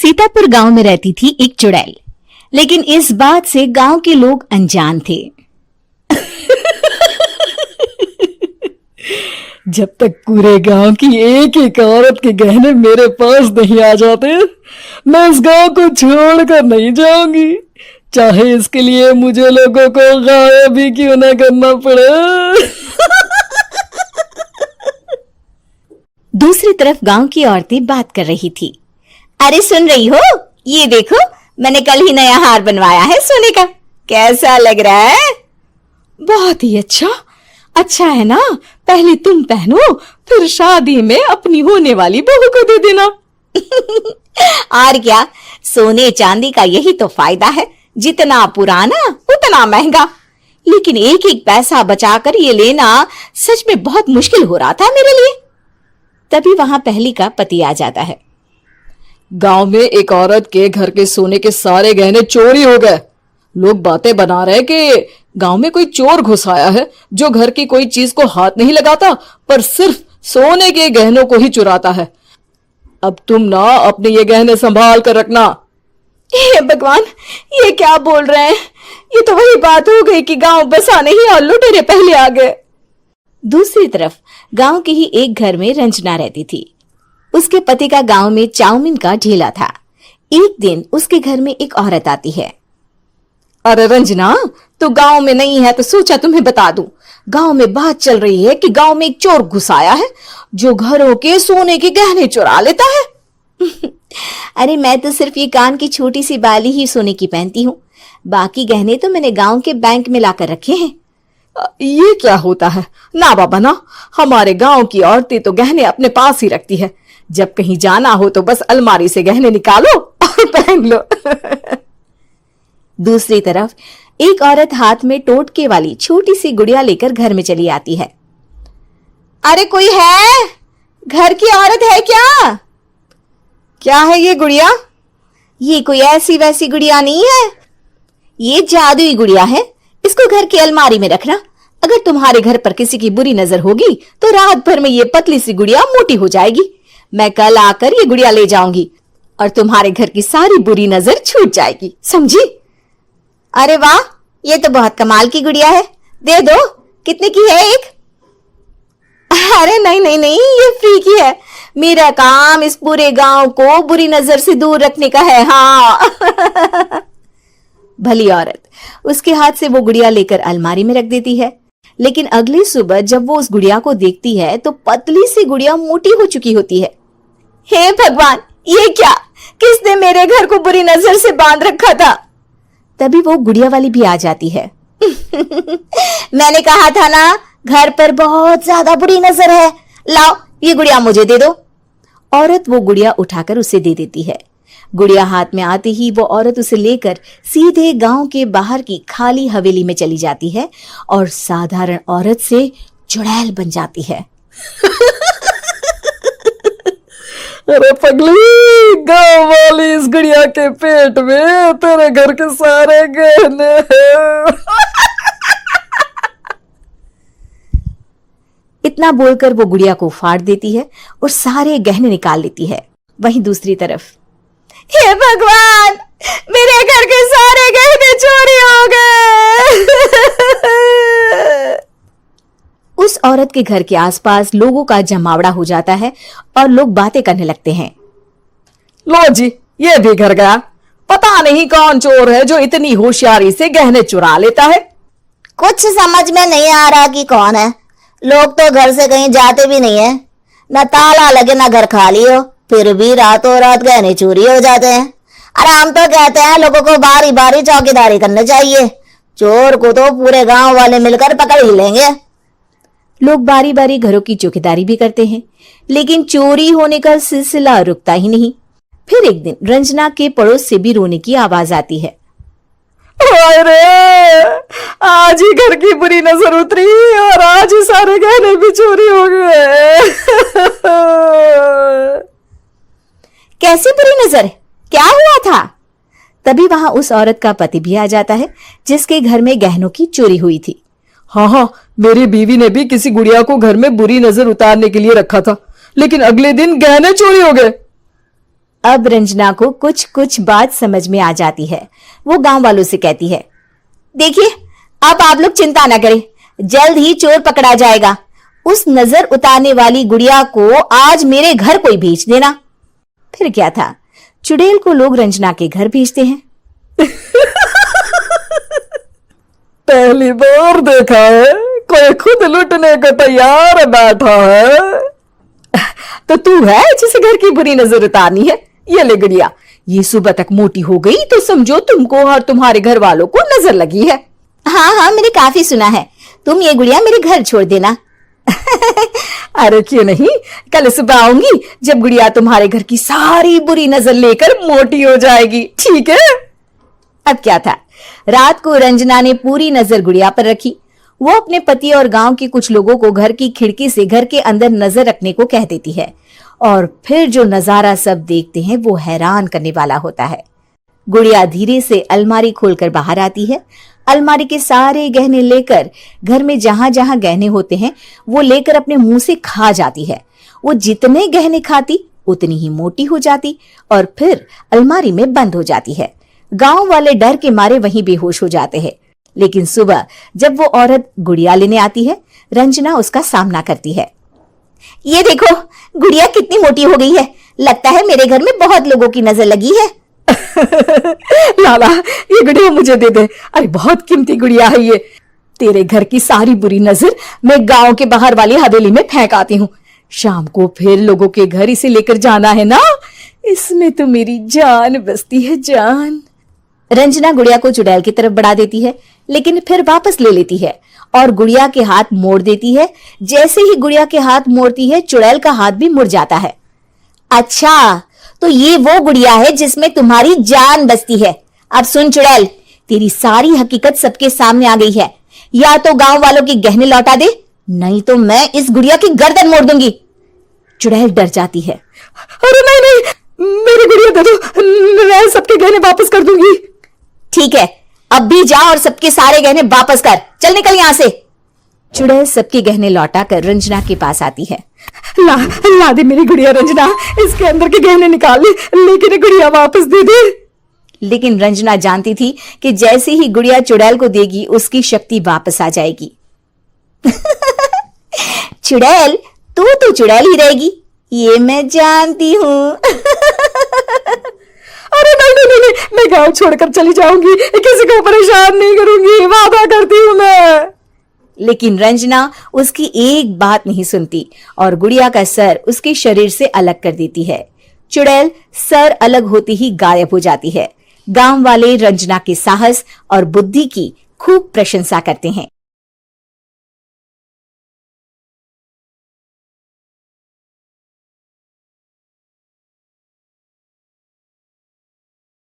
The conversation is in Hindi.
सीतापुर गांव में रहती थी एक चुड़ैल, लेकिन इस बात से गांव के लोग अनजान थे। जब तक पूरे गांव की एक एक औरत के गहने मेरे पास नहीं आ जाते, मैं इस गांव को छोड़कर नहीं जाऊंगी, चाहे इसके लिए मुझे लोगों को गायब भी क्यों न करना पड़े। दूसरी तरफ गांव की औरतें बात कर रही थी। अरे सुन रही हो, ये देखो मैंने कल ही नया हार बनवाया है सोने का, कैसा लग रहा है? बहुत ही अच्छा है ना, पहले तुम पहनो, फिर शादी में अपनी होने वाली बहू को दे देना। और क्या, सोने चांदी का यही तो फायदा है, जितना पुराना उतना महंगा। लेकिन एक एक पैसा बचाकर ये लेना सच में बहुत मुश्किल हो रहा था मेरे लिए। तभी वहां पहली का पति आ जाता है। गांव में एक औरत के घर के सोने के सारे गहने चोरी हो गए। लोग बातें बना रहे कि गांव में कोई चोर घुस आया है जो घर की कोई चीज को हाथ नहीं लगाता, पर सिर्फ सोने के गहनों को ही चुराता है। अब तुम ना अपने ये गहने संभाल कर रखना। हे भगवान, ये क्या बोल रहे हैं? ये तो वही बात हो गई कि गांव बसाने ही और लुटेरे पहले आ गए। दूसरी तरफ गांव के ही एक घर में रंजना रहती थी। उसके पति का गांव में चाउमीन का ठेला था। एक दिन उसके घर में एक औरत आती है। अरे रंजना, तू गांव में नहीं है तो सोचा तुम्हें बता दूं। गांव में बात चल रही है कि गांव में एक चोर घुस आया है जो घरों के सोने के गहने चुरा लेता है। अरे मैं तो सिर्फ ये कान की छोटी सी बाली ही सोने की पहनती हूँ, बाकी गहने तो मैंने गांव के बैंक में लाकर रखे हैं। ये क्या होता है? ना बाबा ना, हमारे गांव की औरतें तो गहने अपने पास ही रखती है। जब कहीं जाना हो तो बस अलमारी से गहने निकालो और पहन लो। दूसरी तरफ एक औरत हाथ में टोटके वाली छोटी सी गुड़िया लेकर घर में चली आती है। अरे कोई है? घर की औरत है क्या? क्या है ये गुड़िया? ये कोई ऐसी वैसी गुड़िया नहीं है, ये जादुई गुड़िया है। इसको घर की अलमारी में रखना। अगर तुम्हारे घर पर किसी की बुरी नजर होगी तो रात भर में ये पतली सी गुड़िया मोटी हो जाएगी। मैं कल आकर ये गुड़िया ले जाऊंगी और तुम्हारे घर की सारी बुरी नजर छूट जाएगी, समझी? अरे वाह, ये तो बहुत कमाल की गुड़िया है, दे दो। कितने की है एक? अरे नहीं नहीं नहीं, ये फ्री की है। मेरा काम इस पूरे गांव को बुरी नजर से दूर रखने का है। हाँ। भली औरत उसके हाथ से वो गुड़िया लेकर अलमारी में रख देती है। लेकिन अगली सुबह जब वो उस गुड़िया को देखती है तो पतली सी गुड़िया मोटी हो चुकी होती है। हे भगवान, ये क्या? किसने मेरे घर को बुरी नजर से बांध रखा था? तभी वो गुड़िया वाली भी आ जाती है। मैंने कहा था ना, घर पर बहुत ज्यादा बुरी नजर है, लाओ ये गुड़िया मुझे दे दो। औरत वो गुड़िया उठाकर उसे दे देती है। गुड़िया हाथ में आते ही वो औरत उसे लेकर सीधे गांव के बाहर की खाली हवेली में चली जाती है और साधारण औरत से चुड़ैल बन जाती है। अरे पगली, गांव वाली इस गुड़िया के पेट में तेरे घर के सारे गहने हैं। इतना बोलकर वो गुड़िया को फाड़ देती है और सारे गहने निकाल लेती है। वहीं दूसरी तरफ, हे भगवान, मेरे घर के सारे गहने चोरी हो गए। उस औरत के घर के आसपास लोगों का जमावड़ा हो जाता है और लोग बातें करने लगते हैं। लो जी, ये भी घर गया। पता नहीं कौन चोर है जो इतनी होशियारी से गहने चुरा लेता है। कुछ समझ में नहीं आ रहा कि कौन है। लोग तो घर से कहीं जाते भी नहीं है, न ताला लगे न घर खाली हो, फिर भी रातों रात गहने चोरी हो जाते हैं। अरे हम तो कहते हैं लोगों को बारी बारी चौकीदारी करनी चाहिए, चोर को तो पूरे गांव वाले मिलकर पकड़ ही लेंगे। लोग बारी बारी घरों की चौकीदारी भी करते हैं, लेकिन चोरी होने का सिलसिला रुकता ही नहीं। फिर एक दिन रंजना के पड़ोस से भी रोने की आवाज आती है। अरे आज ही घर की बुरी नजर उतरी और आज ही सारे गहने भी चोरी हो गए। कैसी बुरी नजर? क्या हुआ था? तभी वहां उस औरत का पति भी आ जाता है जिसके घर में गहनों की चोरी हुई थी। हाँ, मेरी बीवी ने भी किसी गुड़िया को घर में बुरी नजर उतारने के लिए रखा था, लेकिन अगले दिन गहने चोरी हो गए। अब रंजना को कुछ कुछ बात समझ में आ जाती है। वो गांव वालों से कहती है, देखिए अब आप लोग चिंता ना करें, जल्द ही चोर पकड़ा जाएगा। उस नजर उतारने वाली गुड़िया को आज मेरे घर कोई भेज देना। फिर क्या था, चुड़ैल को लोग रंजना के घर भेजते हैं। पहली बार देखा है कोई खुद लुटने को तैयार बैठा है। तो तू है जिसे घर की बुरी नजर उतारनी है? ये ले गुड़िया, ये सुबह तक मोटी हो गई तो समझो तुमको और तुम्हारे घर वालों को नजर लगी है। हाँ हाँ, मैंने काफी सुना है। तुम ये गुड़िया मेरे घर छोड़ देना। अरे क्यों नहीं, कल सुबह आऊंगी जब गुड़िया तुम्हारे घर की सारी बुरी नजर लेकर मोटी हो जाएगी, ठीक है? अब क्या था, रात को रंजना ने पूरी नजर गुड़िया पर रखी। वो अपने पति और गांव के कुछ लोगों को घर की खिड़की से घर के अंदर नजर रखने को कह देती है, और फिर जो नजारा सब देखते हैं वो हैरान करने वाला होता है। गुड़िया धीरे से अलमारी खोलकर बाहर आती है। अलमारी के सारे गहने लेकर घर में जहां जहां गहने होते हैं वो लेकर अपने मुंह से खा जाती है। वो जितने गहने खाती उतनी ही मोटी हो जाती और फिर अलमारी में बंद हो जाती है। गांव वाले डर के मारे वहीं बेहोश हो जाते हैं। लेकिन सुबह जब वो औरत गुड़िया लेने आती है, रंजना उसका सामना करती है। ये देखो गुड़िया कितनी मोटी हो गई है, लगता है मेरे घर में बहुत लोगों की नजर लगी है। लाला ये गुड़िया मुझे दे दे, अरे बहुत कीमती गुड़िया है ये। तेरे घर की सारी बुरी नजर मैं गांव के बाहर वाली हवेली में फेंक आती हूँ। शाम को फिर लोगों के घर इसे लेकर जाना है ना, इसमें तो मेरी जान बसती है, जान। रंजना गुड़िया को चुड़ैल की तरफ बढ़ा देती है, लेकिन फिर वापस ले लेती है और गुड़िया के हाथ मोड़ देती है। जैसे ही गुड़िया के हाथ मोड़ती है, चुड़ैल का हाथ भी मुड़ जाता है। अच्छा, तो ये वो गुड़िया है जिसमें तुम्हारी जान बसती है। अब सुन चुड़ैल, तेरी सारी हकीकत सबके सामने आ गई है। या तो गांव वालों के गहने लौटा दे, नहीं तो मैं इस गुड़िया की गर्दन मोड़ दूंगी। चुड़ैल डर जाती है। अरे नहीं नहीं, मेरी गुड़िया दे दो, मैं सबके गहने वापस कर दूंगी। ठीक है, अब भी जा और सबके सारे गहने वापस कर। चल निकल यहां से। चुड़ैल सबके गहने लौटा कर रंजना के पास आती है। ला दे मेरी गुड़िया रंजना, इसके अंदर के गहने निकाल ले, लेकिन गुड़िया वापस दे दे। लेकिन रंजना जानती थी कि जैसे ही गुड़िया चुड़ैल को देगी उसकी शक्ति वापस आ जाएगी। चुड़ैल, तू तो चुड़ैल ही रहेगी, ये मैं जानती हूँ। अरे नहीं नहीं नहीं, मैं गांव छोड़कर चली जाऊंगी, किसी को परेशान नहीं करूंगी, वादा करती हूँ मैं। लेकिन रंजना उसकी एक बात नहीं सुनती और गुड़िया का सर उसके शरीर से अलग कर देती है। चुड़ैल सर अलग होते ही गायब हो जाती है। गांव वाले रंजना के साहस और बुद्धि की खूब प्रशंसा करते हैं।